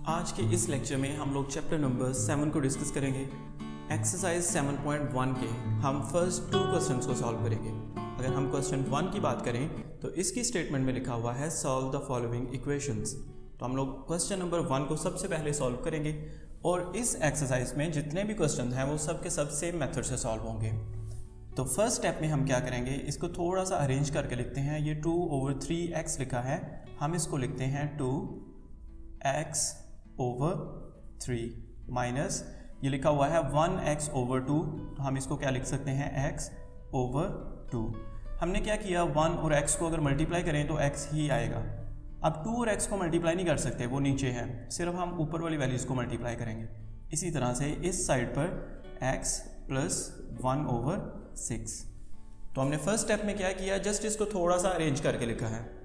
आज के इस लेक्चर में हम लोग चैप्टर नंबर 7 को डिस्कस करेंगे। एक्सरसाइज 7.1 के हम फर्स्ट 2 क्वेश्चंस को सॉल्व करेंगे। अगर हम क्वेश्चन 1 की बात करें तो इसकी स्टेटमेंट में लिखा हुआ है सॉल्व द फॉलोइंग इक्वेशंस। तो हम लोग क्वेश्चन नंबर 1 को सबसे पहले सॉल्व करेंगे और इस एक्सरसाइज में जितने भी क्वेश्चन हैं वो सब के सब सेम मेथड से सॉल्व होंगे। तो फर्स्ट स्टेप में हम क्या करेंगे, इसको थोड़ा सा अरेंज करके लिखते हैं। ये 2/3x लिखा है, हम इसको लिखते हैं 2x/3 माइनस ये लिखा हुआ है 1x/2, तो हम इसको क्या लिख सकते हैं x/2। हमने क्या किया, 1 और x को अगर मल्टीप्लाई करें तो x ही आएगा। अब 2 और x को मल्टीप्लाई नहीं कर सकते, वो नीचे है, सिर्फ हम ऊपर वाली वैल्यूज को मल्टीप्लाई करेंगे। इसी तरह से इस साइड पर x + 1/6। तो हमने फर्स्ट स्टेप में क्या किया, जस्ट इसको थोड़ा सा अरेंज करके लिखा है।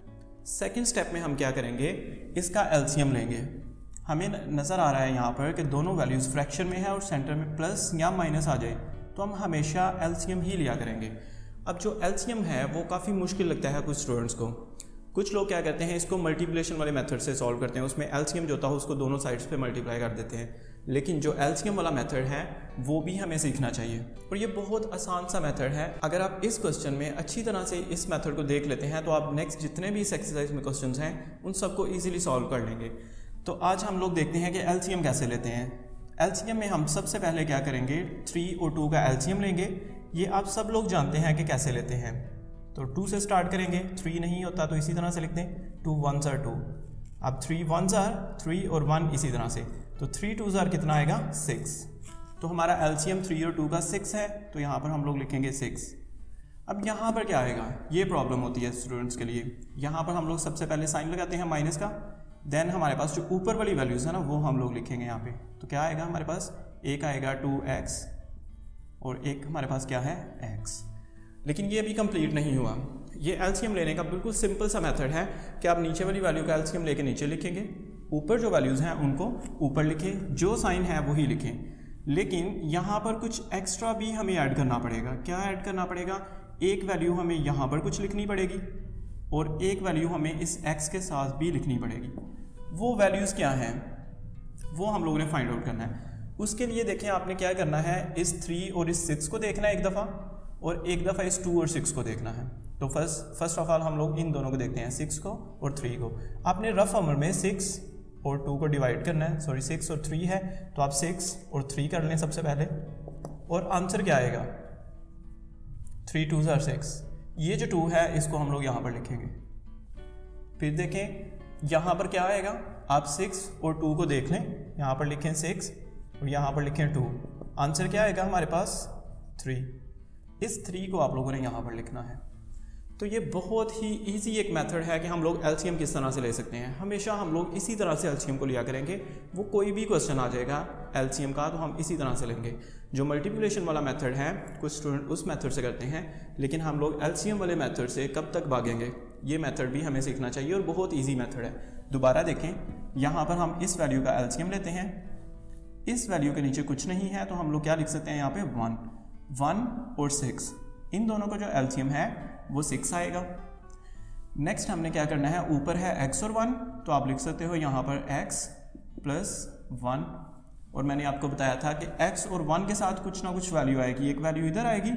सेकेंड स्टेप में हम क्या करेंगे, इसका एलसीएम लेंगे। हमें नज़र आ रहा है यहाँ पर कि दोनों वैल्यूज़ फ्रैक्शन में है और सेंटर में प्लस या माइनस आ जाए, तो हम हमेशा एलसीएम ही लिया करेंगे। अब जो एलसीएम है वो काफ़ी मुश्किल लगता है कुछ स्टूडेंट्स को। कुछ लोग क्या करते हैं, इसको मल्टीप्लिकेशन वाले मेथड से सॉल्व करते हैं, उसमें एलसीएम जो होता है उसको दोनों साइड्स पे मल्टीप्लाई कर देते हैं। लेकिन जो एलसीएम वाला मेथड है वो भी हमें सीखना चाहिए और ये बहुत आसान सा मेथड है। अगर आप इस क्वेश्चन में अच्छी तरह से इस मेथड को देख लेते हैं तो आप नेक्स्ट जितने भी इस एक्सरसाइज में क्वेश्चंस हैं उन सबको ईजिली सॉल्व कर लेंगे। तो आज हम लोग देखते हैं कि एलसीएम कैसे लेते हैं। एलसीएम में हम सबसे पहले क्या करेंगे, 3 और 2 का एलसीएम लेंगे। ये आप सब लोग जानते हैं कि कैसे लेते हैं। तो 2 से स्टार्ट करेंगे, 3 नहीं होता तो इसी तरह से लिखते हैं 2 1s are 2। अब 3 1s are 3 और 1 इसी तरह से, तो 3 2s are कितना आएगा 6। तो हमारा एलसीएम 3 और 2 का 6 है, तो यहाँ पर हम लोग लिखेंगे 6। अब यहाँ पर क्या आएगा, ये प्रॉब्लम होती है स्टूडेंट्स के लिए। यहाँ पर हम लोग सबसे पहले साइन लगाते हैं माइनस का, देन हमारे पास जो ऊपर वाली वैल्यूज़ है ना वो हम लोग लिखेंगे यहाँ पे। तो क्या आएगा हमारे पास, एक आएगा 2x और एक हमारे पास क्या है x। लेकिन ये अभी कंप्लीट नहीं हुआ। ये एलसीएम लेने का बिल्कुल सिंपल सा मेथड है कि आप नीचे वाली वैल्यू का एलसीएम लेके नीचे लिखेंगे, ऊपर जो वैल्यूज़ हैं उनको ऊपर लिखें, जो साइन है वही लिखें। लेकिन यहाँ पर कुछ एक्स्ट्रा भी हमें ऐड करना पड़ेगा। क्या ऐड करना पड़ेगा, एक वैल्यू हमें यहाँ पर कुछ लिखनी पड़ेगी और एक वैल्यू हमें इस x के साथ भी लिखनी पड़ेगी। वो वैल्यूज़ क्या हैं वो हम लोगों ने फाइंड आउट करना है। उसके लिए देखें आपने क्या करना है, इस 3 और इस 6 को देखना है एक दफ़ा और एक दफ़ा इस 2 और 6 को देखना है। तो फर्स्ट ऑफ ऑल हम लोग इन दोनों को देखते हैं, 6 को और 3 को। आपने रफ अमर में 6 और 2 को डिवाइड करना है, सॉरी 6 और 3 है तो आप 6 और 3 कर लें सबसे पहले, और आंसर क्या आएगा 3 2s are 6। ये जो 2 है इसको हम लोग यहाँ पर लिखेंगे। फिर देखें यहाँ पर क्या आएगा, आप 6 और 2 को देख लें, यहाँ पर लिखें 6 और यहाँ पर लिखें 2। आंसर क्या आएगा हमारे पास 3। इस 3 को आप लोगों ने यहाँ पर लिखना है। तो ये बहुत ही इजी एक मेथड है कि हम लोग एलसीएम किस तरह से ले सकते हैं। हमेशा हम लोग इसी तरह से एलसीएम को लिया करेंगे। वो कोई भी क्वेश्चन आ जाएगा एलसीएम का तो हम इसी तरह से लेंगे। जो मल्टीप्लिकेशन वाला मेथड है कुछ स्टूडेंट उस मेथड से करते हैं, लेकिन हम लोग एलसीएम वाले मेथड से कब तक भागेंगे, ये मेथड भी हमें सीखना चाहिए और बहुत ईजी मेथड है। दोबारा देखें, यहाँ पर हम इस वैल्यू का एलसीएम लेते हैं, इस वैल्यू के नीचे कुछ नहीं है तो हम लोग क्या लिख सकते हैं यहाँ पे 1 और 6, इन दोनों का जो एलसीएम है वो 6 आएगा। नेक्स्ट हमने क्या करना है, ऊपर है x और 1, तो आप लिख सकते हो यहाँ पर x + 1। और मैंने आपको बताया था कि x और 1 के साथ कुछ ना कुछ वैल्यू आएगी, एक वैल्यू इधर आएगी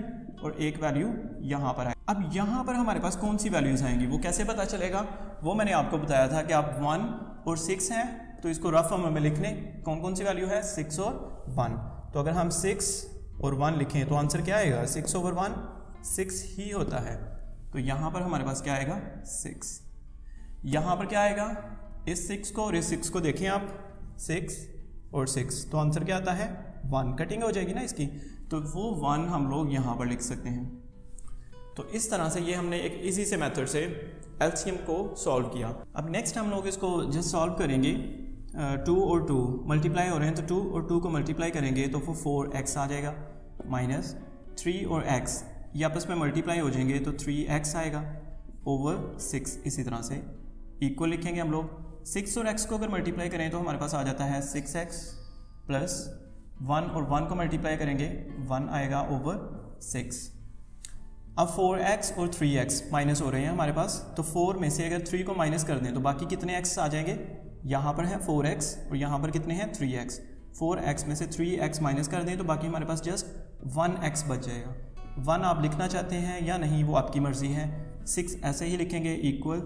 और एक वैल्यू यहाँ पर आएगी। अब यहाँ पर हमारे पास कौन सी वैल्यूज आएंगी वो कैसे पता चलेगा, वो मैंने आपको बताया था कि आप 1 और 6 हैं तो इसको रफ फॉर्म में लिख लें। कौन कौन सी वैल्यू है, 6 और 1। तो अगर हम 6 और 1 लिखें तो आंसर क्या आएगा, 6/1 6 ही होता है। तो यहाँ पर हमारे पास क्या आएगा 6। यहाँ पर क्या आएगा, इस 6 को और इस 6 को देखें आप, 6 और 6, तो आंसर क्या आता है 1। कटिंग हो जाएगी ना इसकी, तो वो 1 हम लोग यहाँ पर लिख सकते हैं। तो इस तरह से ये हमने एक इजी से मेथड से एलसीएम को सॉल्व किया। अब नेक्स्ट हम लोग इसको जस्ट सॉल्व करेंगे। 2 और 2 मल्टीप्लाई हो रहे हैं तो 2 और 2 को मल्टीप्लाई करेंगे तो वो 4x आ जाएगा, माइनस 3 और x ये आपस में मल्टीप्लाई हो जाएंगे तो 3x आएगा ओवर 6। इसी तरह से इक्वल लिखेंगे हम लोग। 6 और x को अगर मल्टीप्लाई करें तो हमारे पास आ जाता है 6x प्लस 1 और 1 को मल्टीप्लाई करेंगे 1 आएगा ओवर 6। अब 4x और 3x माइनस हो रहे हैं हमारे पास, तो 4 में से अगर 3 को माइनस कर दें तो बाकी कितने x आ जाएंगे, यहाँ पर है 4x और यहाँ पर कितने हैं 3x। 4x में से 3x माइनस कर दें तो बाकी हमारे पास जस्ट 1x बच जाएगा। 1 आप लिखना चाहते हैं या नहीं वो आपकी मर्ज़ी है। 6 ऐसे ही लिखेंगे इक्वल।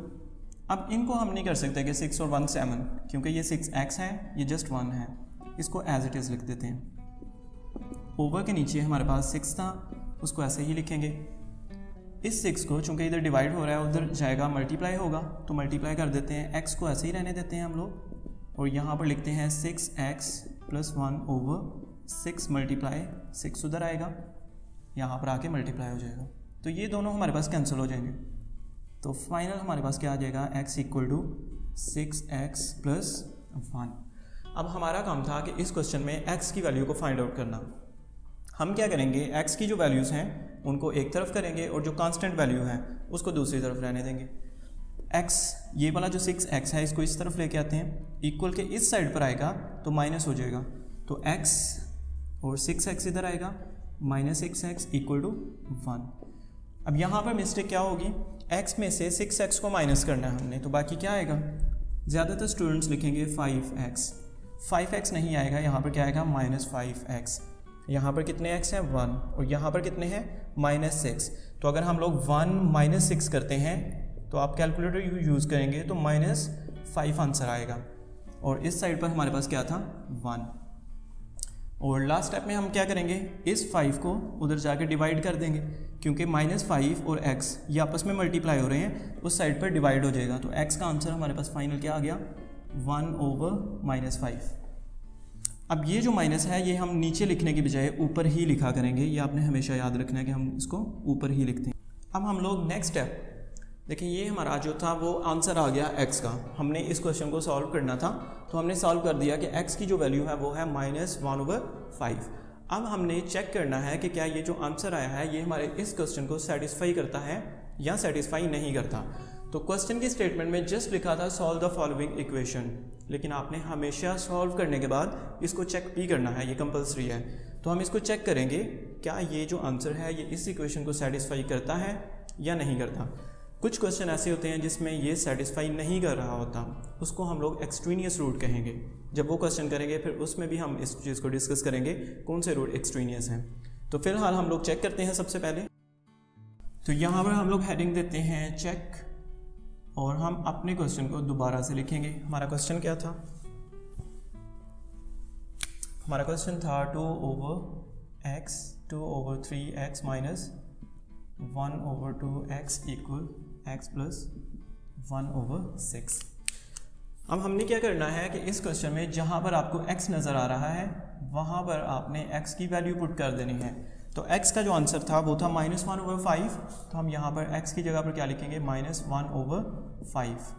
अब इनको हम नहीं कर सकते कि 6 और 1 7, क्योंकि ये 6x है, ये जस्ट 1 है। इसको एज इट इज़ लिख देते हैं। ओवर के नीचे हमारे पास 6 था, उसको ऐसे ही लिखेंगे। इस 6 को चूँकि इधर डिवाइड हो रहा है उधर जाएगा मल्टीप्लाई होगा, तो मल्टीप्लाई कर देते हैं। x को ऐसे ही रहने देते हैं हम लोग और यहाँ पर लिखते हैं 6x + 1 ओवर 6 मल्टीप्लाई 6 उधर आएगा, यहाँ पर आके मल्टीप्लाई हो जाएगा। तो ये दोनों हमारे पास कैंसिल हो जाएंगे। तो फाइनल हमारे पास क्या आ जाएगा, x = 6x + 1। अब हमारा काम था कि इस क्वेश्चन में x की वैल्यू को फाइंड आउट करना। हम क्या करेंगे, x की जो वैल्यूज़ हैं उनको एक तरफ करेंगे और जो कांस्टेंट वैल्यू है उसको दूसरी तरफ रहने देंगे। x ये वाला जो 6x है इसको इस तरफ लेके आते हैं, इक्वल के इस साइड पर आएगा तो माइनस हो जाएगा, तो x और 6x इधर आएगा, -6x = 1। अब यहाँ पर मिस्टेक क्या होगी, x में से 6x को माइनस करना है हमने, तो बाकी क्या आएगा, ज़्यादातर स्टूडेंट्स लिखेंगे 5x नहीं आएगा, यहाँ पर क्या आएगा -5x। यहाँ पर कितने x हैं 1 और यहाँ पर कितने हैं -6। तो अगर हम लोग 1 - 6 करते हैं तो आप कैलकुलेटर यूज़ करेंगे तो -5 आंसर आएगा और इस साइड पर हमारे पास क्या था 1। और लास्ट स्टेप में हम क्या करेंगे, इस 5 को उधर जाकर डिवाइड कर देंगे, क्योंकि -5 और x ये आपस में मल्टीप्लाई हो रहे हैं, उस साइड पर डिवाइड हो जाएगा। तो x का आंसर हमारे पास फाइनल क्या आ गया 1/-5। अब ये जो माइनस है ये हम नीचे लिखने की बजाय ऊपर ही लिखा करेंगे, ये आपने हमेशा याद रखना है कि हम इसको ऊपर ही लिखते हैं। अब हम लोग नेक्स्ट स्टेप देखिए, ये हमारा जो था वो आंसर आ गया x का। हमने इस क्वेश्चन को सॉल्व करना था तो हमने सॉल्व कर दिया कि x की जो वैल्यू है वो है -1/5। अब हमने चेक करना है कि क्या ये जो आंसर आया है ये हमारे इस क्वेश्चन को सेटिस्फाई करता है या सेटिस्फाई नहीं करता। तो क्वेश्चन की स्टेटमेंट में जस्ट लिखा था सॉल्व द फॉलोइंग इक्वेशन, लेकिन आपने हमेशा सॉल्व करने के बाद इसको चेक भी करना है, ये कंपलसरी है। तो हम इसको चेक करेंगे क्या ये जो आंसर है ये इस इक्वेशन को सेटिस्फाई करता है या नहीं करता। कुछ क्वेश्चन ऐसे होते हैं जिसमें ये सेटिस्फाई नहीं कर रहा होता, उसको हम लोग एक्सट्रीनियस रूट कहेंगे। जब वो क्वेश्चन करेंगे फिर उसमें भी हम इस चीज़ को डिस्कस करेंगे कौन से रूट एक्सट्रीनियस हैं। तो फिलहाल हम लोग चेक करते हैं सबसे पहले। तो यहाँ पर हम लोग हेडिंग देते हैं चेक और हम अपने क्वेश्चन को दोबारा से लिखेंगे। हमारा क्वेश्चन क्या था, हमारा क्वेश्चन था 2/x 2/3x - 1/2x = x + 1/6। अब हमने क्या करना है कि इस क्वेश्चन में जहाँ पर आपको x नज़र आ रहा है वहाँ पर आपने x की वैल्यू पुट कर देनी है। तो x का जो आंसर था वो था -1/5, तो हम यहाँ पर x की जगह पर क्या लिखेंगे -1/5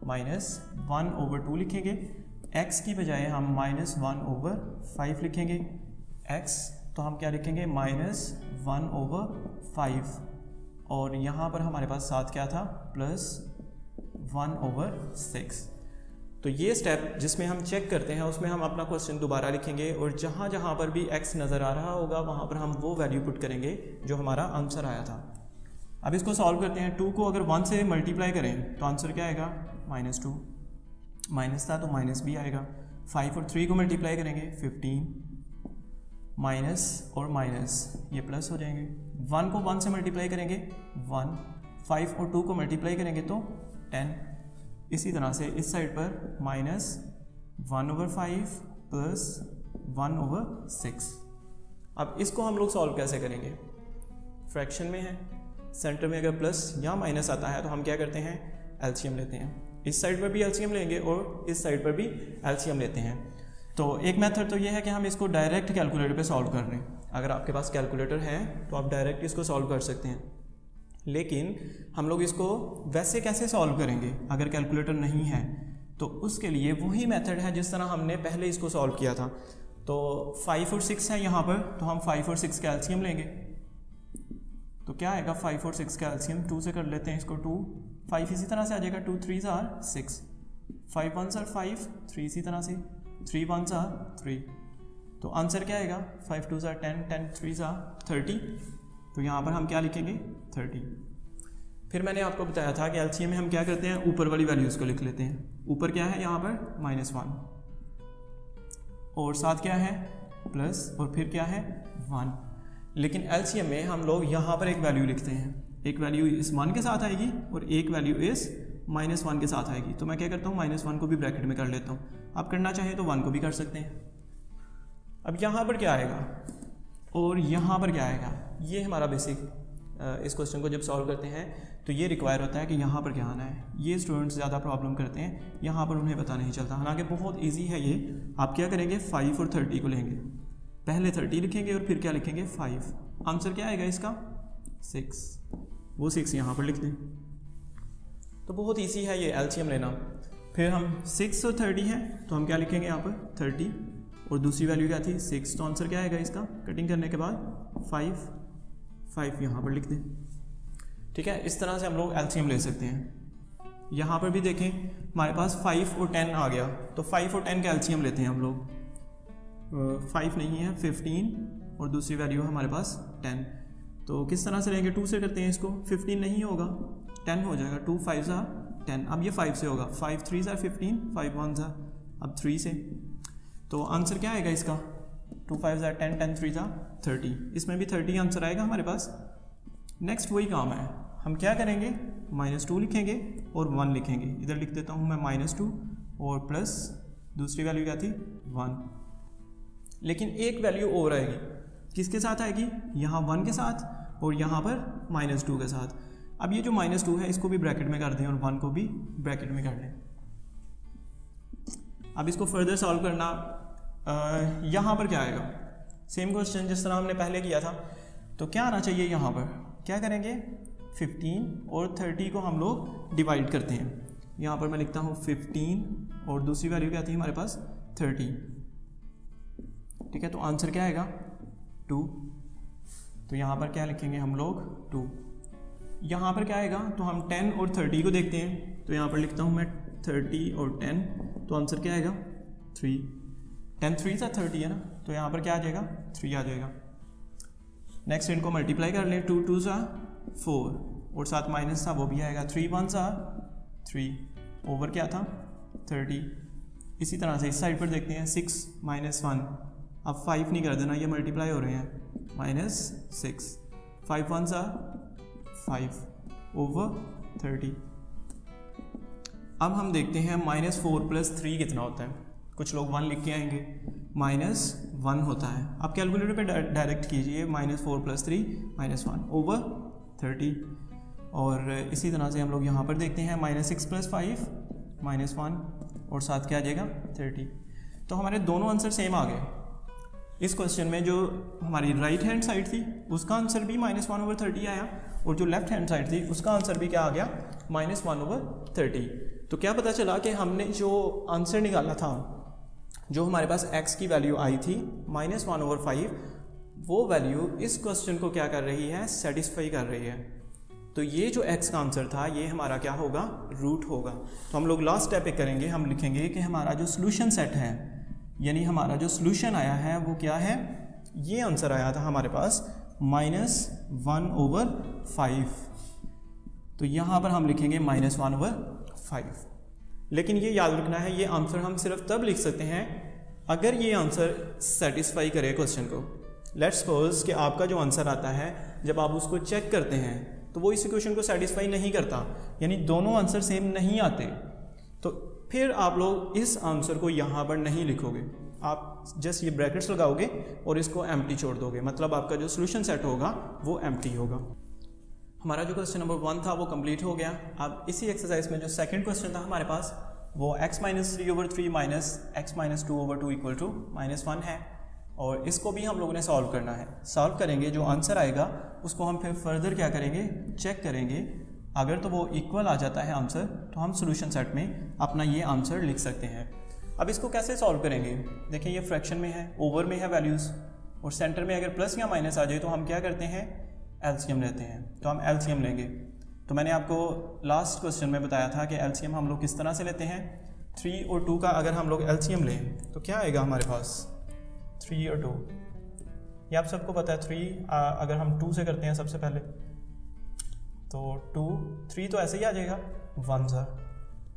-1/2 लिखेंगे। x की बजाय हम -1/5 लिखेंगे, x तो हम क्या लिखेंगे -1/5 और यहाँ पर हमारे पास साथ क्या था +1/6। तो ये स्टेप जिसमें हम चेक करते हैं उसमें हम अपना क्वेश्चन दोबारा लिखेंगे और जहाँ जहाँ पर भी x नज़र आ रहा होगा वहाँ पर हम वो वैल्यू पुट करेंगे जो हमारा आंसर आया था। अब इसको सॉल्व करते हैं। 2 को अगर 1 से मल्टीप्लाई करें तो आंसर क्या आएगा -2, माइनस था तो माइनस भी आएगा। 5 और 3 को मल्टीप्लाई करेंगे 15, माइनस और माइनस ये प्लस हो जाएंगे। 1 को 1 से मल्टीप्लाई करेंगे 1, 5 और 2 को मल्टीप्लाई करेंगे तो 10। इसी तरह से इस साइड पर -1/5 + 1/6। अब इसको हम लोग सॉल्व कैसे करेंगे, फ्रैक्शन में है, सेंटर में अगर प्लस या माइनस आता है तो हम क्या करते हैं एलसीएम लेते हैं। इस साइड पर भी एलसीएम लेंगे और इस साइड पर भी एलसीएम लेते हैं। तो एक मेथड तो ये है कि हम इसको डायरेक्ट कैलकुलेटर पे सॉल्व कर रहे हैं। अगर आपके पास कैलकुलेटर है तो आप डायरेक्ट इसको सॉल्व कर सकते हैं, लेकिन हम लोग इसको वैसे कैसे सॉल्व करेंगे अगर कैलकुलेटर नहीं है, तो उसके लिए वही मेथड है जिस तरह हमने पहले इसको सॉल्व किया था। तो 5 और 6 है यहाँ पर, तो हम 5 और 6 का एलसीएम लेंगे तो क्या आएगा 5 और 6 का एलसीएम 2 से कर लेते हैं इसको 2, 5 इसी तरह से आ जाएगा 2 3s are 6, 5 1s are 5, 3 इसी तरह से 3 1s are 3। तो आंसर क्या आएगा 5 2s are 10, 10 3s are 30। तो यहाँ पर हम क्या लिखेंगे 30। फिर मैंने आपको बताया था कि एलसीएम में हम क्या करते हैं, ऊपर वाली वैल्यूज़ को लिख लेते हैं। ऊपर क्या है यहाँ पर -1 और साथ क्या है प्लस और फिर क्या है 1। लेकिन एलसीएम में हम लोग यहाँ पर एक वैल्यू लिखते हैं, एक वैल्यू इस 1 के साथ आएगी और एक वैल्यू इस -1 के साथ आएगी। तो मैं क्या करता हूँ, -1 को भी ब्रैकेट में कर लेता हूँ। आप करना चाहें तो 1 को भी कर सकते हैं। अब यहाँ पर क्या आएगा और यहाँ पर क्या आएगा, ये हमारा बेसिक इस क्वेश्चन को जब सॉल्व करते हैं तो ये रिक्वायर होता है कि यहाँ पर क्या आना है। ये स्टूडेंट्स ज़्यादा प्रॉब्लम करते हैं, यहाँ पर उन्हें पता नहीं चलता। हालांकि बहुत इजी है ये। आप क्या करेंगे, 5 और 30 को लेंगे, पहले 30 लिखेंगे और फिर क्या लिखेंगे 5। आंसर क्या आएगा इसका 6, वो 6 यहाँ पर लिख दें। तो बहुत ईजी है ये एलसीएम लेना। फिर हम 6 और 30 है तो हम क्या लिखेंगे यहाँ पर 30 और दूसरी वैल्यू क्या थी 6। तो आंसर क्या आएगा इसका, कटिंग करने के बाद 5 यहाँ पर लिख दें। ठीक है, इस तरह से हम लोग एलसीएम ले सकते हैं। यहाँ पर भी देखें हमारे पास 5 और 10 आ गया, तो 5 और 10 का एलसीएम लेते हैं हम लोग। 5 नहीं है 15 और दूसरी वैल्यू है हमारे पास 10। तो किस तरह से लेंगे, 2 से करते हैं इसको। 15 नहीं होगा 10 हो जाएगा, 2 5 10। अब ये 5 से होगा, 5 3 15, 5 1 अब 3 से। तो आंसर क्या आएगा इसका, 2 5 10, 10 3 30। इसमें भी 30 आंसर आएगा हमारे पास। नेक्स्ट वही काम है, हम क्या करेंगे, -2 लिखेंगे और 1 लिखेंगे। इधर लिख देता हूँ मैं -2 और प्लस दूसरी वैल्यू क्या थी 1। लेकिन एक वैल्यू और आएगी, किसके साथ आएगी, यहाँ 1 के साथ और यहाँ पर -2 के साथ। अब ये जो -2 है इसको भी ब्रैकेट में कर दें और 1 को भी ब्रैकेट में कर लें। अब इसको फर्दर सॉल्व करना, यहाँ पर क्या आएगा, सेम क्वेश्चन जिस तरह हमने पहले किया था। तो क्या आना चाहिए, यहाँ पर क्या करेंगे, 15 और 30 को हम लोग डिवाइड करते हैं। यहाँ पर मैं लिखता हूँ 15 और दूसरी वैल्यू क्या थी हमारे पास 30। ठीक है, तो आंसर क्या आएगा 2। तो यहाँ पर क्या लिखेंगे हम लोग 2। यहाँ पर क्या आएगा, तो हम 10 और 30 को देखते हैं। तो यहाँ पर लिखता हूँ मैं 30 और 10, तो आंसर क्या आएगा 3। 10 3 30 है ना, तो यहाँ पर क्या आ जाएगा 3 आ जाएगा। नेक्स्ट इनको मल्टीप्लाई कर लें, 2 2 4 और साथ माइनस था वो भी आएगा, 3 1 3 ओवर क्या था 30। इसी तरह से इस साइड पर देखते हैं 6 -1, अब 5 नहीं कर देना, ये मल्टीप्लाई हो रहे हैं, -6 5 1 5 ओवर 30। अब हम देखते हैं -4 + 3 कितना होता है। कुछ लोग 1 लिख के आएंगे, -1 होता है। आप कैलकुलेटर पे डायरेक्ट कीजिए, -4 + 3 -1 ओवर 30। और इसी तरह से हम लोग यहाँ पर देखते हैं -6 + 5 -1 और साथ क्या आ जाएगा 30। तो हमारे दोनों आंसर सेम आ गए। इस क्वेश्चन में जो हमारी राइट हैंड साइड थी उसका आंसर भी -1/30 आया और जो लेफ्ट हैंड साइड थी उसका आंसर भी क्या आ गया -1/30। तो क्या पता चला कि हमने जो आंसर निकाला था, जो हमारे पास x की वैल्यू आई थी -1/5, वो वैल्यू इस क्वेश्चन को क्या कर रही है, सेटिस्फाई कर रही है। तो ये जो x का आंसर था ये हमारा क्या होगा, रूट होगा। तो हम लोग लास्ट स्टेप पे करेंगे, हम लिखेंगे कि हमारा जो सोल्यूशन सेट है, यानी हमारा जो सोल्यूशन आया है वो क्या है, ये आंसर आया था हमारे पास -1/5। तो यहाँ पर हम लिखेंगे -1/5। लेकिन ये याद रखना है, ये आंसर हम सिर्फ तब लिख सकते हैं अगर ये आंसर सेटिस्फाई करे क्वेश्चन को। लेट्स सपोज कि आपका जो आंसर आता है जब आप उसको चेक करते हैं तो वो इस इक्वेशन को सेटिस्फाई नहीं करता, यानी दोनों आंसर सेम नहीं आते, तो फिर आप लोग इस आंसर को यहाँ पर नहीं लिखोगे, आप जस्ट ये ब्रैकेट्स लगाओगे और इसको एम्प्टी छोड़ दोगे, मतलब आपका जो सोल्यूशन सेट होगा वो एम्प्टी होगा। हमारा जो क्वेश्चन नंबर 1 था वो कंप्लीट हो गया। अब इसी एक्सरसाइज में जो सेकंड क्वेश्चन था हमारे पास वो x - 3/3 - x - 2/2 = -1 है और इसको भी हम लोगों ने सॉल्व करना है। सॉल्व करेंगे, जो आंसर आएगा उसको हम फिर फर्दर क्या करेंगे, चेक करेंगे। अगर तो वो इक्वल आ जाता है आंसर तो हम सोल्यूशन सेट में अपना ये आंसर लिख सकते हैं। अब इसको कैसे सॉल्व करेंगे, देखिए ये फ्रैक्शन में है, ओवर में है वैल्यूज़ और सेंटर में अगर प्लस या माइनस आ जाए तो हम क्या करते हैं, एलसीएम लेते हैं। तो हम एलसीएम लेंगे। तो मैंने आपको लास्ट क्वेश्चन में बताया था कि एलसीएम हम लोग किस तरह से लेते हैं, 3 और 2 का अगर हम लोग एलसीएम लें तो क्या आएगा हमारे पास 3 और 2। ये आप सबको पता है 3 अगर हम 2 से करते हैं सबसे पहले तो 2 3 तो ऐसे ही आ जाएगा 1 ज़ा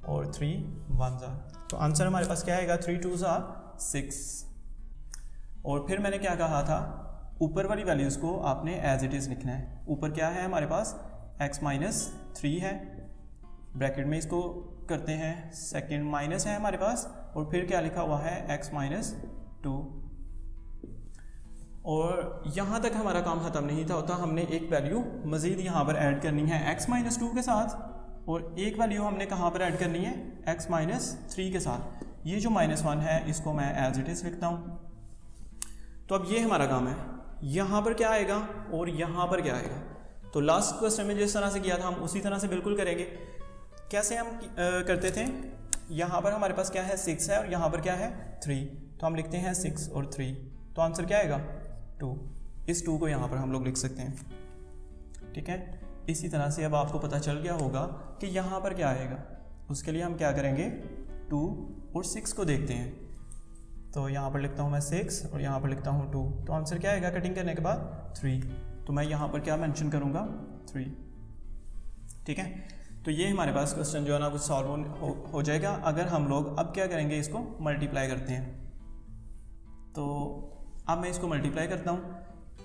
और 3 1 ज़ा, तो आंसर हमारे पास क्या आएगा 3 2 ज़ा 6। और फिर मैंने क्या कहा था, ऊपर वाली वैल्यूज़ को आपने एज इट इज़ लिखना है। ऊपर क्या है हमारे पास x-3 है, ब्रैकेट में इसको करते हैं, सेकंड माइनस है हमारे पास, और फिर क्या लिखा हुआ है x-2। और यहाँ तक हमारा काम ख़त्म नहीं था होता, हमने एक वैल्यू मज़ीद यहाँ पर ऐड करनी है x-2 के साथ, और एक वैल्यू हमने कहाँ पर ऐड करनी है x-3 के साथ। ये जो -1 है इसको मैं एज इट इज़ लिखता हूँ। तो अब ये हमारा काम है, यहाँ पर क्या आएगा और यहाँ पर क्या आएगा। तो लास्ट क्वेश्चन में जिस तरह से किया था हम उसी तरह से बिल्कुल करेंगे। कैसे हम करते थे, यहाँ पर हमारे पास क्या है 6 है और यहाँ पर क्या है 3, तो हम लिखते हैं 6 और 3, तो आंसर क्या आएगा 2। इस 2 को यहाँ पर हम लोग लिख सकते हैं, ठीक है। इसी तरह से अब आपको पता चल गया होगा कि यहाँ पर क्या आएगा। उसके लिए हम क्या करेंगे, 2 और 6 को देखते हैं। तो यहाँ पर लिखता हूँ मैं 6 और यहाँ पर लिखता हूँ 2, तो आंसर क्या आएगा कटिंग करने के बाद 3। तो मैं यहाँ पर क्या मेंशन करूँगा 3, ठीक है। तो ये हमारे पास क्वेश्चन जो है ना कुछ सॉल्व हो जाएगा अगर हम लोग अब क्या करेंगे, इसको मल्टीप्लाई करते हैं। तो अब मैं इसको मल्टीप्लाई करता हूँ।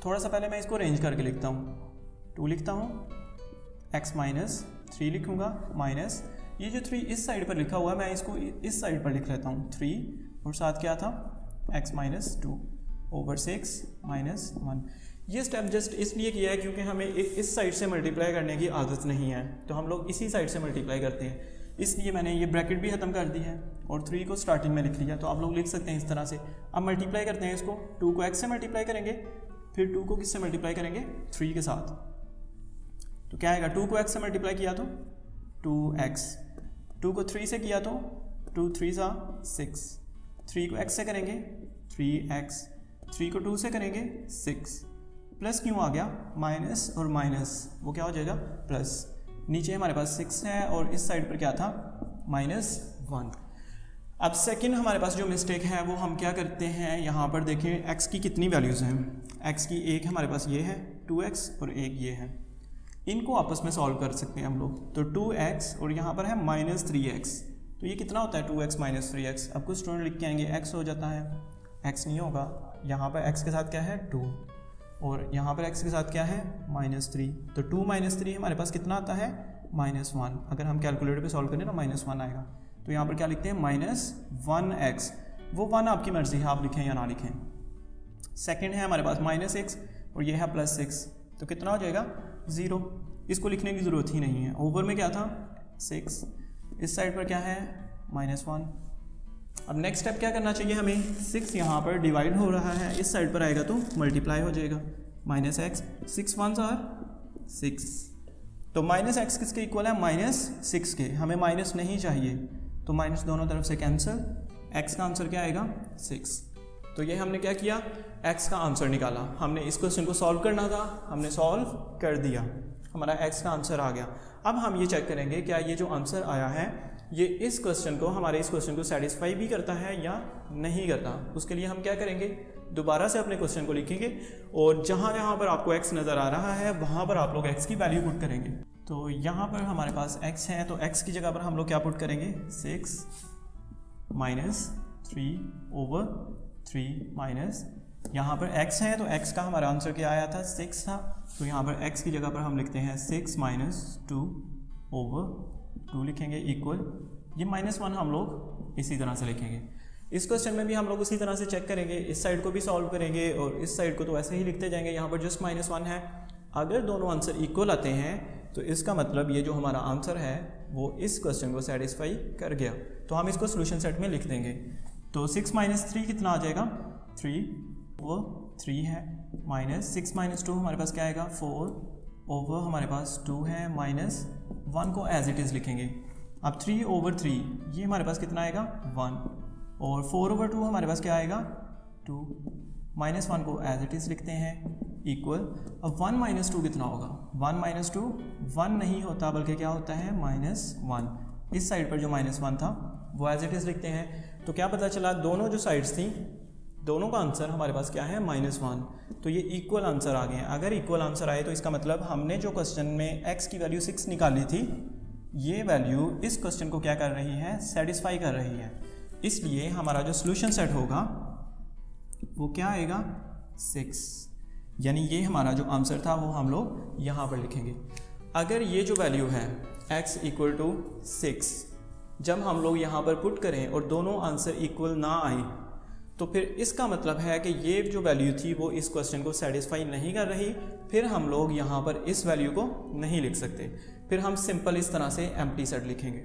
थोड़ा सा पहले मैं इसको अरेंज करके लिखता हूँ। 2 लिखता हूँ, x-3 लिखूँगा, माइनस ये जो 3 इस साइड पर लिखा हुआ है मैं इसको इस साइड पर लिख लेता हूँ 3, और साथ क्या था x-2 ओवर 6 -1। ये स्टेप जस्ट इसलिए किया है क्योंकि हमें इस साइड से मल्टीप्लाई करने की आदत नहीं है, तो हम लोग इसी साइड से मल्टीप्लाई करते हैं, इसलिए मैंने ये ब्रैकेट भी ख़त्म कर दी है और 3 को स्टार्टिंग में लिख लिया। तो आप लोग लिख सकते हैं इस तरह से। अब मल्टीप्लाई करते हैं इसको, 2 को x से मल्टीप्लाई करेंगे, फिर 2 को किससे मल्टीप्लाई करेंगे 3 के साथ। तो क्या आएगा, 2 को x से मल्टीप्लाई किया तो 2x, 2 को 3 से किया तो 2 3 ज़ा 6, 3 को x से करेंगे 3x, 3 को 2 से करेंगे 6, प्लस क्यों आ गया, माइनस और माइनस वो क्या हो जाएगा प्लस। नीचे हमारे पास 6 है और इस साइड पर क्या था -1। अब सेकंड हमारे पास जो मिस्टेक है वो हम क्या करते हैं, यहाँ पर देखें x की कितनी वैल्यूज़ हैं। x की एक हमारे पास ये है 2x और एक ये है, इनको आपस में सॉल्व कर सकते हैं हम लोग। तो 2x और यहाँ पर है -3x, तो ये कितना होता है 2x -3x। अब कुछ स्टूडेंट लिख के आएंगे x हो जाता है, x नहीं होगा। यहाँ पर x के साथ क्या है 2 और यहाँ पर x के साथ क्या है -3, तो 2 -3 हमारे पास कितना आता है -1। अगर हम कैलकुलेटर पे सॉल्व करें ना -1 आएगा। तो यहाँ पर क्या लिखते हैं -1x, वो 1 आपकी मर्जी है आप लिखें या ना लिखें। सेकंड है हमारे पास -6 और ये है +6, तो कितना हो जाएगा 0। इसको लिखने की ज़रूरत ही नहीं है। ओवर में क्या था 6, इस साइड पर क्या है -1। अब नेक्स्ट स्टेप क्या करना चाहिए हमें, 6 यहाँ पर डिवाइड हो रहा है, इस साइड पर आएगा तो मल्टीप्लाई हो जाएगा -x, 6 1s are 6, तो -x किसके इक्वल है -6 के। हमें माइनस नहीं चाहिए, तो माइनस दोनों तरफ से कैंसिल, x का आंसर क्या आएगा 6। तो ये हमने क्या किया, x का आंसर निकाला। हमने इस क्वेश्चन को सॉल्व करना था, हमने सॉल्व कर दिया, हमारा x का आंसर आ गया। अब हम ये चेक करेंगे क्या ये जो आंसर आया है ये इस क्वेश्चन को, हमारे इस क्वेश्चन को सेटिस्फाई भी करता है या नहीं करता। उसके लिए हम क्या करेंगे, दोबारा से अपने क्वेश्चन को लिखेंगे और जहाँ जहाँ पर आपको x नज़र आ रहा है वहाँ पर आप लोग x की वैल्यू पुट करेंगे। तो यहाँ पर हमारे पास x है, तो x की जगह पर हम लोग क्या पुट करेंगे 6 -3 ओवर 3 माइनस, यहाँ पर x है तो x का हमारा आंसर क्या आया था 6 था, तो यहाँ पर x की जगह पर हम लिखते हैं 6 -2 ओवर 2 लिखेंगे इक्वल, ये -1 हम लोग इसी तरह से लिखेंगे। इस क्वेश्चन में भी हम लोग उसी तरह से चेक करेंगे, इस साइड को भी सॉल्व करेंगे और इस साइड को तो ऐसे ही लिखते जाएंगे। यहाँ पर जस्ट -1 है, अगर दोनों आंसर इक्वल आते हैं तो इसका मतलब ये जो हमारा आंसर है वो इस क्वेश्चन को सेटिस्फाई कर गया। तो हम इसको सोल्यूशन सेट में लिख देंगे। तो 6 -3 कितना आ जाएगा 3, वो 3 है, -6 -2 हमारे पास क्या आएगा 4 ओवर हमारे पास 2 है, -1 को एज इट इज़ लिखेंगे। अब 3 ओवर 3 ये हमारे पास कितना आएगा 1, और 4 ओवर 2 हमारे पास क्या आएगा 2, -1 को एज इट इज़ लिखते हैं इक्वल। अब 1 -2 कितना होगा, 1 -2 1 नहीं होता बल्कि क्या होता है -1। इस साइड पर जो -1 था वो एज इट इज़ लिखते हैं। तो क्या पता चला, दोनों जो साइड्स थी दोनों का आंसर हमारे पास क्या है -1, तो ये इक्वल आंसर आ गए हैं। अगर इक्वल आंसर आए तो इसका मतलब हमने जो क्वेश्चन में x की वैल्यू 6 निकाली थी, ये वैल्यू इस क्वेश्चन को क्या कर रही है, सेटिस्फाई कर रही है। इसलिए हमारा जो सोल्यूशन सेट होगा वो क्या आएगा, 6, यानी ये हमारा जो आंसर था वो हम लोग यहाँ पर लिखेंगे। अगर ये जो वैल्यू है x = 6 जब हम लोग यहाँ पर पुट करें और दोनों आंसर इक्वल ना आए तो फिर इसका मतलब है कि ये जो वैल्यू थी वो इस क्वेश्चन को सेटिस्फाई नहीं कर रही, फिर हम लोग यहाँ पर इस वैल्यू को नहीं लिख सकते, फिर हम सिंपल इस तरह से एम्प्टी सेट लिखेंगे।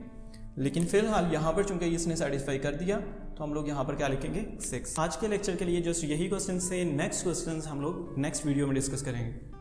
लेकिन फिलहाल यहाँ पर चूंकि इसने सेटिस्फाई कर दिया तो हम लोग यहाँ पर क्या लिखेंगे, 6। आज के लेक्चर के लिए जस्ट यही क्वेश्चन से नेक्स्ट क्वेश्चन हम लोग नेक्स्ट वीडियो में डिस्कस करेंगे।